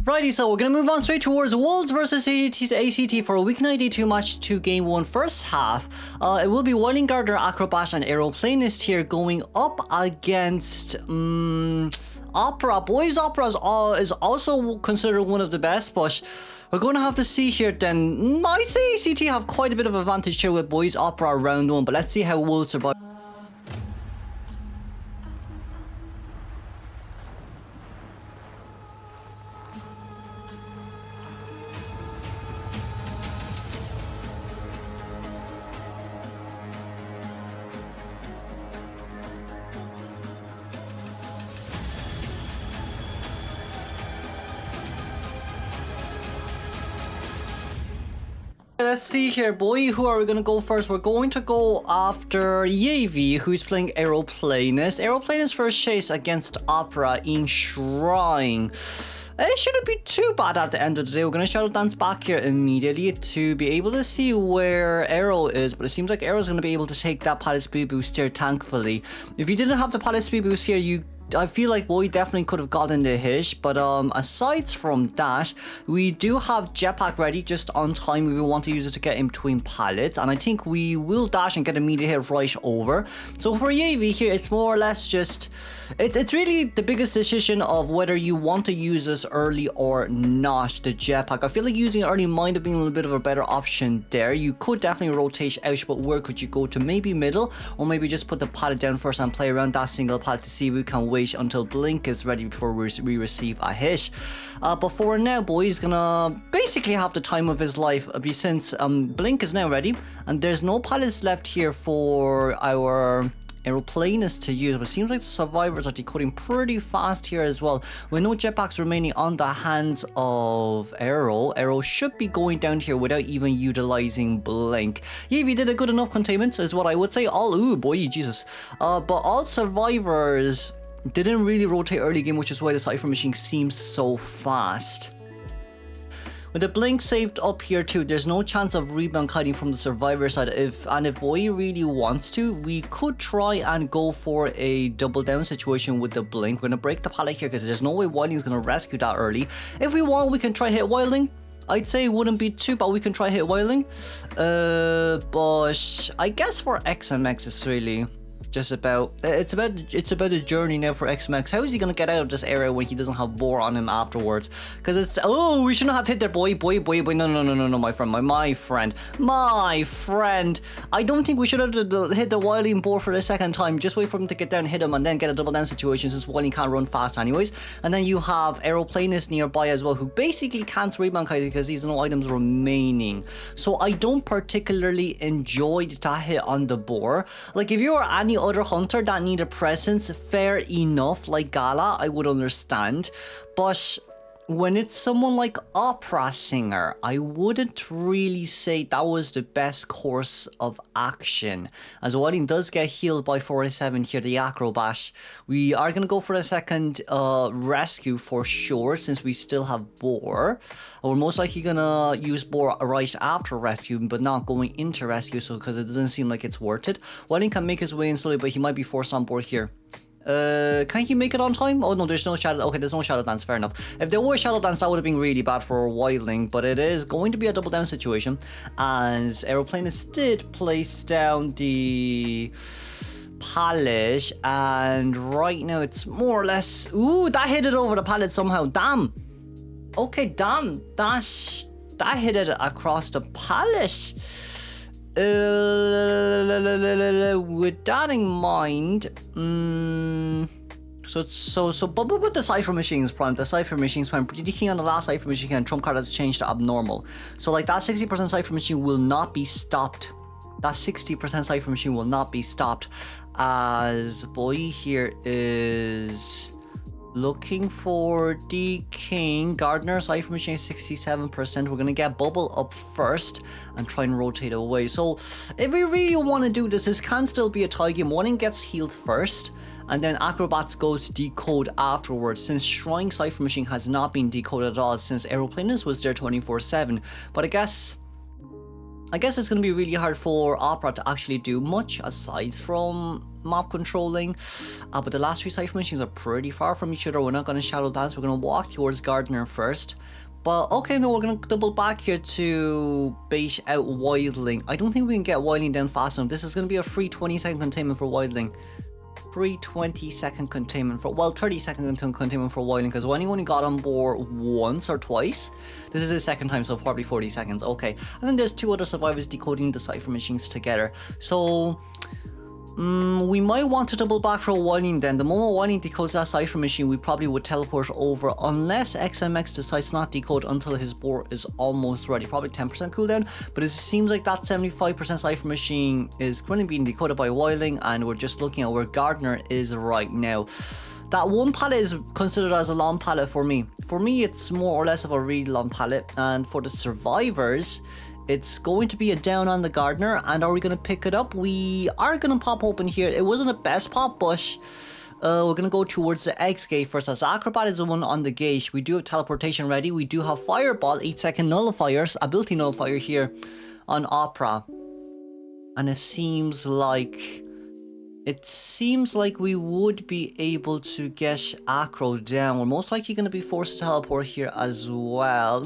Righty, so we're gonna move on straight towards Wolves versus ACT for a Week 92 match 2 Game 1 first half. It will be Wildling Gardener, Acrobat, and Aeroplanist here going up against Opera. Boys Opera is also considered one of the best, but we're going to have to see here then. I say ACT have quite a bit of advantage here with Boys Opera round 1, but let's see how Wolves survive. Let's see here, boy. Who are we gonna go first? We're going to go after Yavi, who's playing Aeroplanist. Aeroplanist first chase against Opera in Shrine. It shouldn't be too bad at the end of the day. We're gonna Shadow Dance back here immediately to be able to see where Aero is, but it seems like Aero's gonna be able to take that Palace Speed Boost here, thankfully. If you didn't have the Palace Speed Boost here, I feel like Boy definitely could have gotten the hit, but aside from that, we do have Jetpack ready just on time if we want to use it to get in between pallets, and I think we will dash and get immediate hit right over. So for Yavi here, it's more or less just, it's really the biggest decision of whether you want to use this early or not, the Jetpack. I feel like using it early might have been a little bit of a better option there. You could definitely rotate out, but where could you go to? Maybe middle, or maybe just put the pallet down first and play around that single pallet to see if we can wait until Blink is ready before we receive a hit. But for now, Boy is gonna basically have the time of his life since Blink is now ready and there's no pallets left here for our Aeroplanist to use, but it seems like the survivors are decoding pretty fast here as well. With no jetpacks remaining on the hands of Aero, Aero should be going down here without even utilizing Blink. Yavi did a good enough containment is what I would say. Ooh boy, Jesus. But all survivors didn't really rotate early game, which is why the Cypher Machine seems so fast. With the Blink saved up here too, there's no chance of rebound kiting from the survivor side. If Boy really wants to, we could try and go for a double down situation with the Blink. We're gonna break the pallet here because there's no way Wildling's gonna rescue that early. If we want, we can try hit Wildling. I'd say it wouldn't be too bad. We can try hit Wildling. But I guess for XMX it's really just about it's about the journey now for XMX. How is he gonna get out of this area when he doesn't have Boar on him afterwards? Because it's, oh, we shouldn't have hit there, boy, no, my friend. I don't think we should have hit the Wildling Boar for the second time. Just wait for him to get down, hit him, and then get a double down situation since Wildling can't run fast anyways. And then you have Aeroplanist nearby as well, who basically can't rebound kite because there's no items remaining. So I don't particularly enjoy that hit on the Boar. Like if you were any other hunter that needed presence, fair enough, like Gala, I would understand. But when it's someone like Opera Singer, I wouldn't really say that was the best course of action. As Wildling does get healed by 47 here, the Acrobat. We are going to go for a second rescue for sure, since we still have Boar. We're most likely going to use Boar right after rescue, but not going into rescue, so because it doesn't seem like it's worth it. Wildling can make his way in slowly, but he might be forced on Boar here. Can he make it on time? Oh no, there's no shadow. Okay, there's no shadow dance, fair enough. If there was shadow dance, that would have been really bad for Wildling, but it is going to be a double down situation as Aeroplanist did place down the pallet, and right now it's more or less, ooh, that hit it over the pallet somehow. Damn. Okay, damn, that hit it across the pallet. With that in mind, but with the Cypher Machine's prime, the Cypher Machine's prime, pretty key on the last Cypher Machine, and trump card has changed to abnormal. So like that 60% Cypher Machine will not be stopped. That 60% Cypher Machine will not be stopped, as Boy here is looking for the King. Gardener, Cypher Machine 67%. We're gonna get Bubble up first and try and rotate away. So if we really want to do this can still be a tie game. One gets healed first, and then Acrobats goes to decode afterwards, since Shrine Cypher Machine has not been decoded at all since Aeroplanist was there 24/7. But I guess it's going to be really hard for Opera to actually do much aside from map controlling. But the last 3 Cypher Machines are pretty far from each other. We're not going to Shadow Dance. We're going to walk towards Gardener first. But okay, no, we're going to double back here to bait out Wildling. I don't think we can get Wildling down fast enough. This is going to be a free 20-second containment for Wildling. Free 20-second containment for, well, 30-second containment for Wildling, because Wildling only got on board once or twice. This is his second time, so probably 40 seconds. Okay, and then there's 2 other survivors decoding the Cypher Machines together. So we might want to double back for Wildling then. The moment Wildling decodes that Cypher Machine, we probably would teleport over, unless XMX decides to not decode until his board is almost ready. Probably 10% cooldown, but it seems like that 75% Cypher Machine is currently being decoded by Wildling, and we're just looking at where Gardener is right now. That one pallet is considered as a long pallet for me. For me, it's more or less of a really long pallet, and for the survivors, it's going to be a down on the Gardener. And are we going to pick it up? We are going to pop open here. It wasn't the best pop, but we're going to go towards the X gate first, as Acrobat is the one on the gate. We do have teleportation ready. We do have Fireball, 8-second nullifiers, ability nullifier here on Opera. And it seems like we would be able to get Acro down. We're most likely going to be forced to teleport here as well.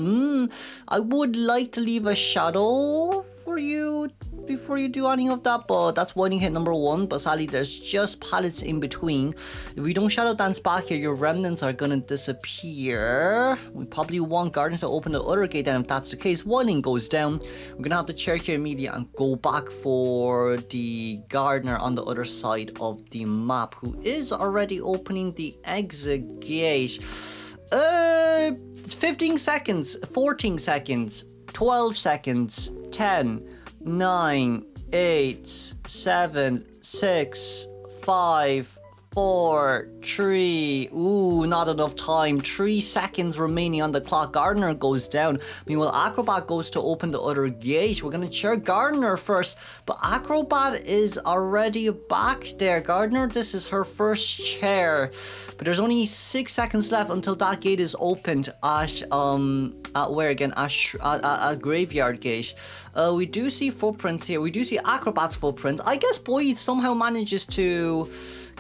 I would like to leave a shadow for you before you do any of that, but that's Wildling hit number 1. But sadly, there's just pallets in between. If we don't Shadow Dance back here, your remnants are gonna disappear. We probably want Gardener to open the other gate, and if that's the case, Wildling goes down. We're gonna have to check here immediately and go back for the Gardener on the other side of the map, who is already opening the exit gate. 15 seconds, 14 seconds, 12 seconds, 10, 9, 8, 7, 6, 5, 4, 3. Ooh, not enough time. 3 seconds remaining on the clock. Gardener goes down. Meanwhile, Acrobat goes to open the other gate. We're going to check Gardener first, but Acrobat is already back there. Gardener, this is her first chair, but there's only 6 seconds left until that gate is opened at where again? At Graveyard Gate. We do see footprints here. We do see Acrobat's footprint. I guess Boyd somehow manages to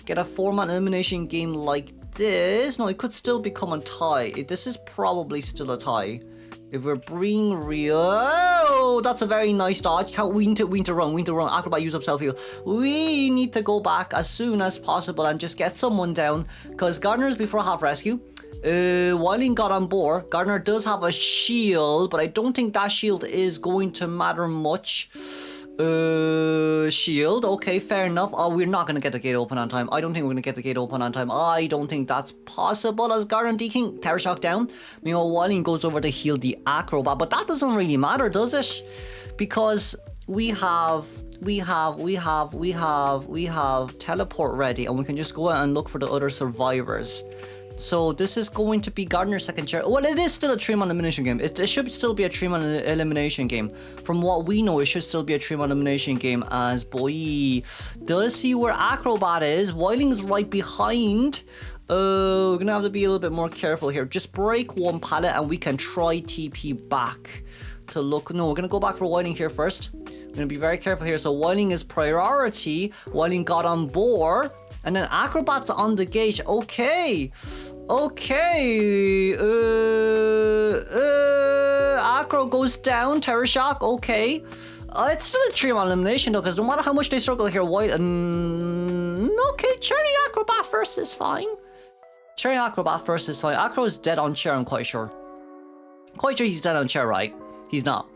get a 4-man elimination game like this. No, it could still become a tie. This is probably still a tie. If we're being real. Oh, that's a very nice dodge. We need to run. Acrobat use up self-heal. We need to go back as soon as possible and just get someone down, because Gardener's before half rescue. Wildling got on board. Gardener does have a shield, but I don't think that shield is going to matter much. Shield. Okay, fair enough. Oh, we're not going to get the gate open on time. I don't think we're going to get the gate open on time. I don't think that's possible, as Gardener deking. Terror Shock down. Meanwhile, Wildling goes over to heal the Acrobat, but that doesn't really matter, does it? Because we have teleport ready, and we can just go out and look for the other survivors. So this is going to be Gardener's second chair. Well, it is still a 3-man elimination game. It should still be a 3-man elimination game. From what we know, it should still be a 3-man elimination game, as Boy does see where Acrobat is. Wildling's right behind. We're gonna have to be a little bit more careful here. Just break one pallet and we can try TP back to look. No, we're gonna go back for Wildling here first. We're gonna be very careful here. So Wildling is priority. Wildling got on board. And then Acrobat's on the gate. Okay. Acro goes down. Terror Shock. Okay. It's still a 3-man elimination though, because no matter how much they struggle here, okay, Cherry Acrobat first is fine. Acro is dead on chair, I'm quite sure. He's dead on chair, right? He's not.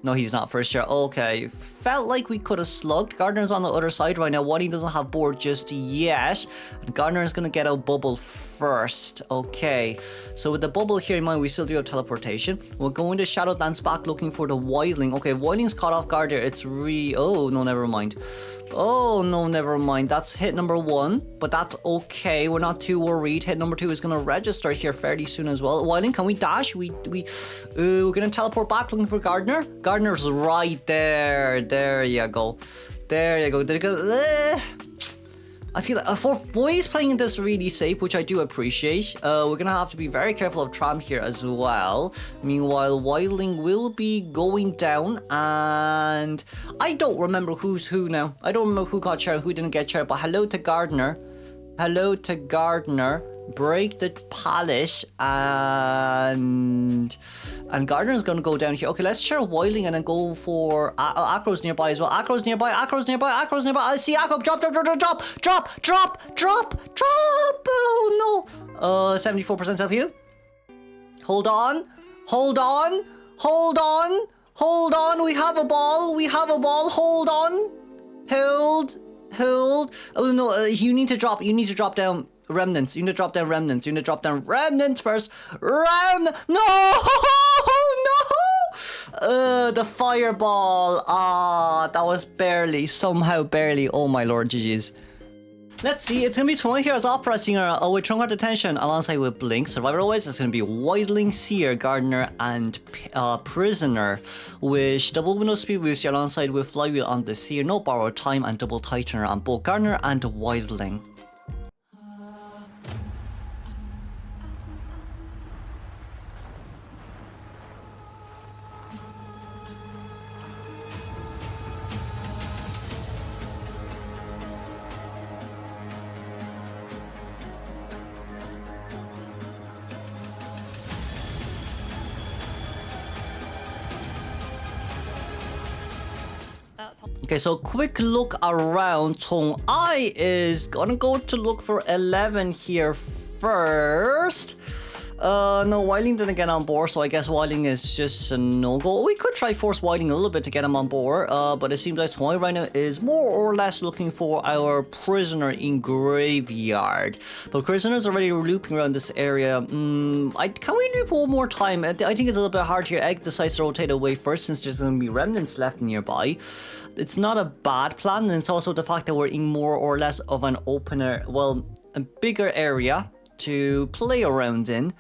No, he's not. First chair. Okay. Felt like we could have slugged. Gardener's on the other side right now. Wildling doesn't have board just yet. And Gardener is going to get out bubble first. Okay. So with the bubble here in mind, we still do have teleportation. We're going to Shadow Dance back looking for the Wildling. Okay, Wildling's caught off guard there. It's oh, no, never mind. Oh, no, never mind. That's hit number 1, but that's okay. We're not too worried. Hit number 2 is going to register here fairly soon as well. Wildling, can we dash? We're going to teleport back looking for Gardener. Gardener's right there. There you go. I feel like for boys playing this really safe, which I do appreciate. We're gonna have to be very careful of Tram here as well. Meanwhile, Wildling will be going down, and I don't remember who's who now. I don't remember who got chair, who didn't get chair. But hello to Gardner. Hello to Gardner. Break the palace, and Gardner's gonna go down here. Okay, let's share Wildling and then go for Acro's nearby as well. Acro's nearby. I see Acro. Drop. Oh no. 74% self heal. Hold on. We have a ball. Hold on. Hold. Oh no. You need to drop down. Remnants. You need to drop down remnants first. No! The fireball. That was somehow barely. Oh my lord, GG's. Let's see, it's gonna be Chuang here as Opera Singer with Trunk Detention alongside with Blink. Survivor always, it's gonna be Wildling, Seer, Gardner, and Prisoner with double window speed boost alongside with Flywheel on the Seer, no borrowed time, and double tightener on both Gardner and Wildling. Okay, so quick look around. Tong Ai is gonna go to look for 11 here first. No, Wildling didn't get on board, so I guess Wildling is just a no-go. We could try force Wildling a little bit to get him on board, but it seems like Tong Ai right now is more or less looking for our Prisoner in Graveyard. But Prisoner's already looping around this area. Can we loop one more time? I think it's a little bit hard here. Egg decides to rotate away first since there's going to be remnants left nearby. It's not a bad plan, and it's also the fact that we're in more or less of an opener, well, a bigger area to play around in.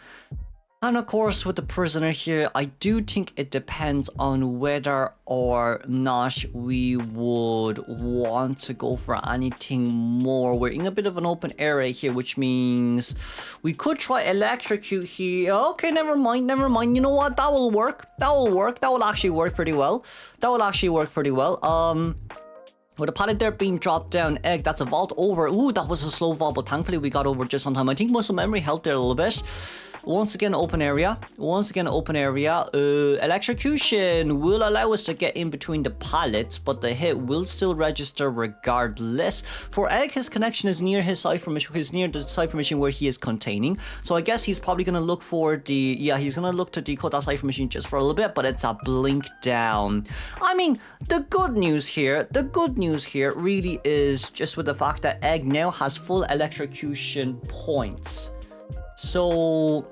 And of course, with the Prisoner here, I do think it depends on whether or not we would want to go for anything more. We're in a bit of an open area here, which means we could try Electrocute here. Okay, never mind. You know what? That will work. That will actually work pretty well. With the pallet there being dropped down, Egg, that's a vault over. Ooh, that was a slow vault, but thankfully we got over just on time. I think muscle memory helped there a little bit. Once again, open area. Electrocution will allow us to get in between the pallets, but the hit will still register regardless. For Egg, his connection is near his cipher machine, near the cipher machine where he is containing. So I guess he's probably going to look for he's going to look to decode that cipher machine just for a little bit, but it's a blink down. I mean, the good news here really is just with the fact that Egg now has full electrocution points. So,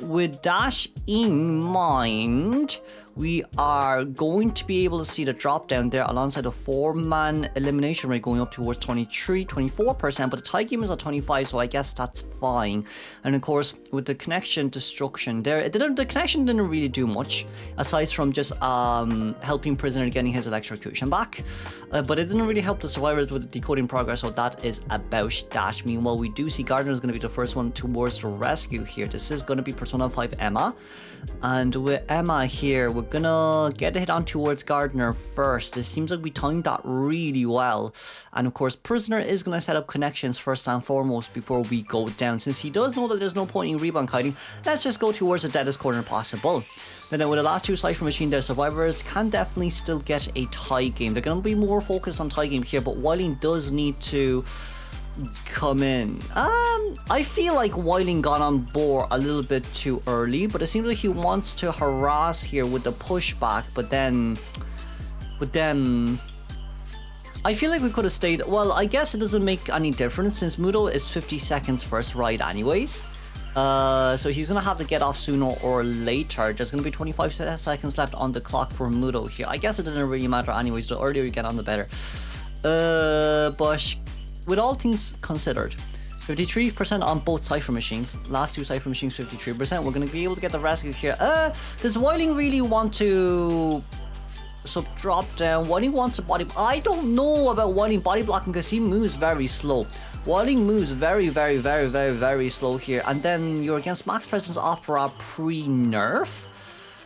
with that in mind, we are going to be able to see the drop down there alongside a 4-man elimination rate going up towards 24%, but the tie game is at 25, so I guess that's fine. And of course, with the connection destruction there, the connection didn't really do much, aside from just helping Prisoner getting his electrocution back. But it didn't really help the survivors with the decoding progress, so that is about that. Meanwhile, we do see Gardner is going to be the first one towards the rescue here. This is going to be Persona 5 Emma. And with Emma here, we're gonna get a hit on towards Gardner first. It seems like we timed that really well. And of course, Prisoner is gonna set up connections first and foremost before we go down. Since he does know that there's no point in rebound kiting, let's just go towards the deadest corner possible. Then with the last two Cypher Machine, their survivors can definitely still get a tie game. They're gonna be more focused on tie game here, but Wildling does need to come in. I feel like Wildling got on board a little bit too early, but it seems like he wants to harass here with the pushback, but then I feel like we could have stayed. Well, I guess it doesn't make any difference since Mudo is 50 seconds first ride anyways. So he's gonna have to get off sooner or later. There's gonna be 25 seconds left on the clock for Mudo here. I guess it didn't really matter anyways. The earlier you get on, the better. But with all things considered, 53% on both Cypher Machines. Last two Cypher Machines, 53%. We're going to be able to get the rescue here. Does Wildling really want to So drop down. Whiting wants a body. I don't know about Whiting body blocking because he moves very slow. Whiting moves very slow here. And then you're against Max Presence Opera pre-nerf.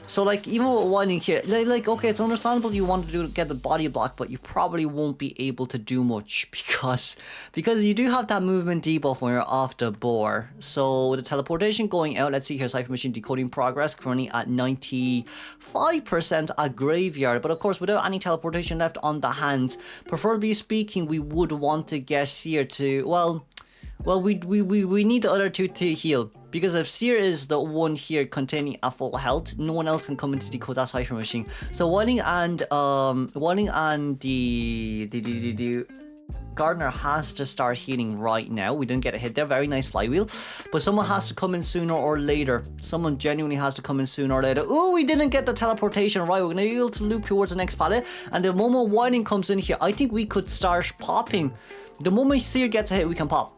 So like even with Whiting here, like okay, it's understandable you want to get the body block, but you probably won't be able to do much because you do have that movement debuff when you're off the board. So with the teleportation going out, let's see here, Cypher Machine decoding progress currently at 95% at Graveyard, but of course without any teleportation left on the hands, preferably speaking, we would want to get here to well we need the other two to heal. Because if Seer is the one here containing a full health, no one else can come in to decode that Cypher Machine. So Whiting and the Gardener has to start healing right now. We didn't get a hit there. Very nice flywheel. But someone has to come in sooner or later. Someone genuinely has to come in sooner or later. Oh, we didn't get the teleportation right. We're going to be able to loop towards the next pallet. And the moment Whiting comes in here, I think we could start popping. The moment Seer gets a hit, we can pop.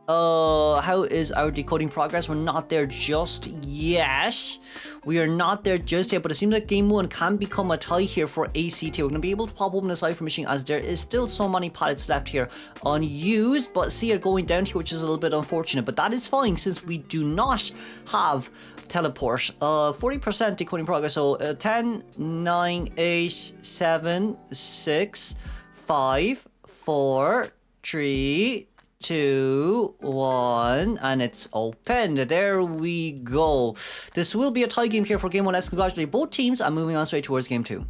How is our decoding progress? We're not there just yet. We are not there just yet, but it seems like game one can become a tie here for ACT. We're going to be able to pop open the Cypher Machine as there is still so many pallets left here unused, but see it going down here, which is a little bit unfortunate, but that is fine since we do not have teleport. 40% decoding progress, so 10, 9, 8, 7, 6, 5, 4, 3, 2, 1, and it's opened. There we go. This will be a tie game here for game one. Let's congratulate both teams and moving on straight towards game two.